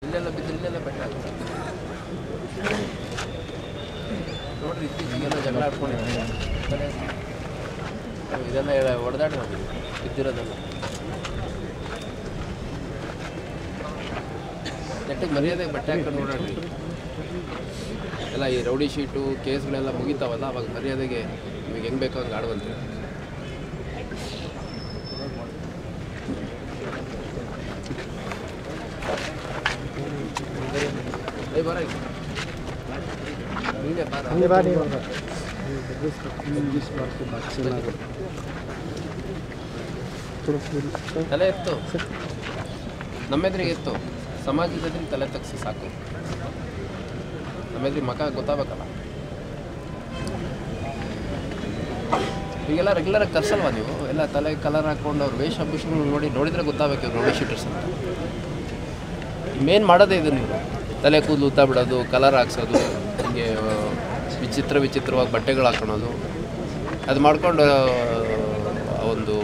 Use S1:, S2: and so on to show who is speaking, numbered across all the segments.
S1: ಇಲ್ಲೆಲ್ಲ ಬಿದ್ದರೆ ಇಲ್ಲೆಲ್ಲ ಬೆಟ್ಟ ಆಗುತ್ತೆ ನೋಡ್ರಿ. ಇತ್ತೀಚೆಗೆಲ್ಲ ಜಗಳ ಆಡ್ಕೊಂಡಿದ್ದಾರೆ. ಇದೆಲ್ಲ ಹೊಡೆದಾಡಿ ನೋಡಿ ಬಿದ್ದಿರೋದೆಲ್ಲ ನೆಟ್ಟಿಗೆ ಮರ್ಯಾದೆಗೆ ಬಟ್ಟೆ ಹಾಕೊಂಡು ನೋಡೋಣ. ಎಲ್ಲ ಈ ರೌಡಿ ಶೀಟು ಕೇಸ್ಗಳೆಲ್ಲ ಮುಗಿತಾವಲ್ಲ, ಅವಾಗ ಮರ್ಯಾದೆಗೆ ನಿಮಗೆ ಹೆಂಗೆ ಬೇಕೋ ಹಂಗೆ ಆಡುವಂತೆ. ಬರ ನೀನೇ ತಲೆ ಎತ್ತು, ನಮ್ಮ ಎದುರಿಗೆ ಎತ್ತು, ಸಮಾಜದ ಎದುರಿಗೆ ತಲೆ ತಗ್ಸಿ ಸಾಕು. ನಮ್ಮ ಎದುರಿಗೆ ಮಕ ಗೊತ್ತಾಗಬೇಕಲ್ಲ. ಈಗೆಲ್ಲ ರೆಗ್ಯುಲರಾಗಿ ಕರ್ಸಲ್ವಾ ನೀವು? ಎಲ್ಲ ತಲೆ ಕಲರ್ ಹಾಕ್ಕೊಂಡು ಅವ್ರು ವೇಷಭೂಷಣ ನೋಡಿದರೆ ಗೊತ್ತಾಗಬೇಕು ಇವ್ರು ರೌಡಿ ಶೀಟರ್ಸ್ ಅಂತ. ಮೇನ್ ಮಾಡೋದೇ ಇದು. ನೀವು ತಲೆ ಕೂದಲು ಉತ್ತಾ ಬಿಡೋದು, ಕಲರ್ ಹಾಕ್ಸೋದು, ಹೀಗೆ ವಿಚಿತ್ರವಾಗಿ ಬಟ್ಟೆಗಳು ಹಾಕೊಳ್ಳೋದು, ಅದು ಮಾಡ್ಕೊಂಡು ಒಂದು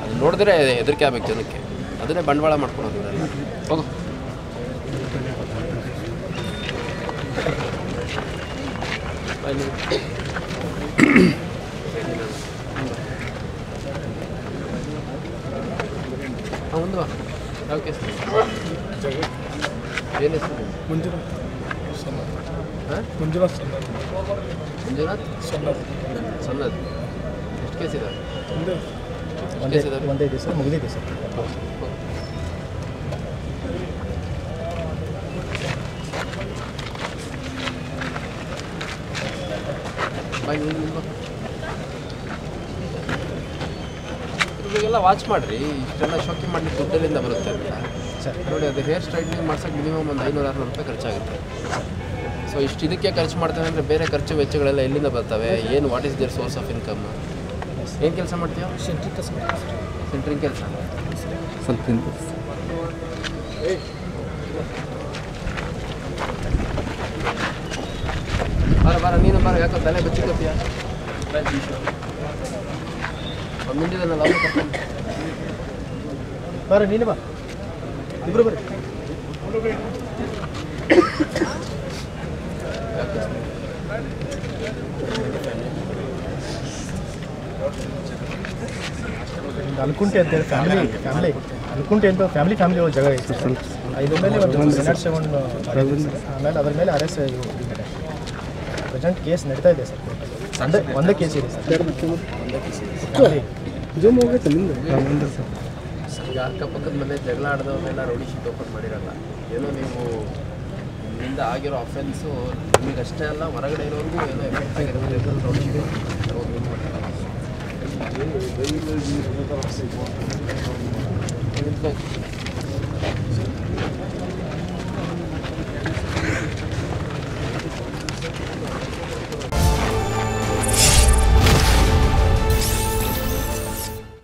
S1: ಅದು ನೋಡಿದ್ರೆ ಹೆದರಿಕೆ ಆಗ್ಬೇಕು ಜನಕ್ಕೆ. ಅದನ್ನೇ ಬಂಡವಾಳ ಮಾಡ್ಕೊಳೋದು ಇವರೆಲ್ಲ. ಹೋಗು ಒಂದು ಯಾವ ಕೇಸ್? ಏನು ಹೆಸರು? ಮಂಜುನಾಥ್ ಸನ್ನದ್. ಎಷ್ಟು ಕೇಸ್ ಇದ್ದಾವೆ?
S2: ಒಂದೇ ದಿವಸ ಮುಗಿದಿದೆ ಸರ್.
S1: ಇವಾಗೆಲ್ಲ ವಾಚ್ ಮಾಡಿರಿ. ಇಷ್ಟೆಲ್ಲ ಶೋಕಿ ಮಾಡಲಿಕ್ಕೆ ದುಡ್ಡಲ್ಲಿಂದ ಬರುತ್ತೆ ಅಂತ
S2: ಸರ್.
S1: ನೋಡಿ, ಅದು ಹೇರ್ ಸ್ಟ್ರೈಟ್ನಿಂಗ್ ಮಾಡ್ಸೋಕ್ಕೆ ಮಿನಿಮಮ್ ಒಂದು 500-600 ರೂಪಾಯಿ ಖರ್ಚಾಗುತ್ತೆ. ಸೊ ಇಷ್ಟು ಇದಕ್ಕೆ ಖರ್ಚು ಮಾಡ್ತೇವೆ ಅಂದರೆ ಬೇರೆ ಖರ್ಚು ವೆಚ್ಚಗಳೆಲ್ಲ ಎಲ್ಲಿಂದ ಬರ್ತವೆ? ಏನು what is their source of income? ಏನು ಕೆಲಸ ಮಾಡ್ತೀಯ? ಸೆಂಟ್ರಿಂಗ್ ಕೆಲಸ. ಸ್ವಲ್ಪ ಬಾರ ನೀನು ಬಾರ. ಯಾಕೋ ತಲೆ ಬಚ್ಚಿಕೊತೀಯ? ಮಿಂಡಿದಲ್ಲ
S2: ಬಾರ ನೀನು ಬಾ, ಇಬ್ರು ಬರ್ರಿ. ಅಲ್ಕುಂಟೆ ಅಂತೇಳಿ ಫ್ಯಾಮಿಲಿ ಅಲ್ಕುಂಟೆ ಅಂತ ಫ್ಯಾಮಿಲಿ ಜಾಗ ಐತೆ. ಇದ್ರ ಮೇಲೆ ಒಂದು ಆಮೇಲೆ ಅದ್ರ ಮೇಲೆ ಅರೆಸ್ಟ್ ಇದ್ದಾರೆ. ಪ್ರೆಸೆಂಟ್ ಕೇಸ್ ನಡೀತಾ ಇದೆ ಸರ್. ಒಂದೇ ಕೇಸ್ ಇದೆ ಸರ್.
S1: ಈಗ ಅಕ್ಕಪಕ್ಕದ ಮನೆ ಜಗಳ ಆಡಿದವನ್ನೆಲ್ಲ ರೌಡಿ ಶೀಟ್ ಓಪನ್ ಮಾಡಿರಲ್ಲ. ಏನೋ ನೀವು ನಿಮ್ಮಿಂದ ಆಗಿರೋ ಅಫೆನ್ಸು ನಿಮಗೆ ಅಷ್ಟೇ ಅಲ್ಲ, ಹೊರಗಡೆ ಇರೋರಿಗೂ ಏನೋ ಎಫೆಕ್ಟ್ ಆಗಿರುತ್ತೆ. Rowdy sheet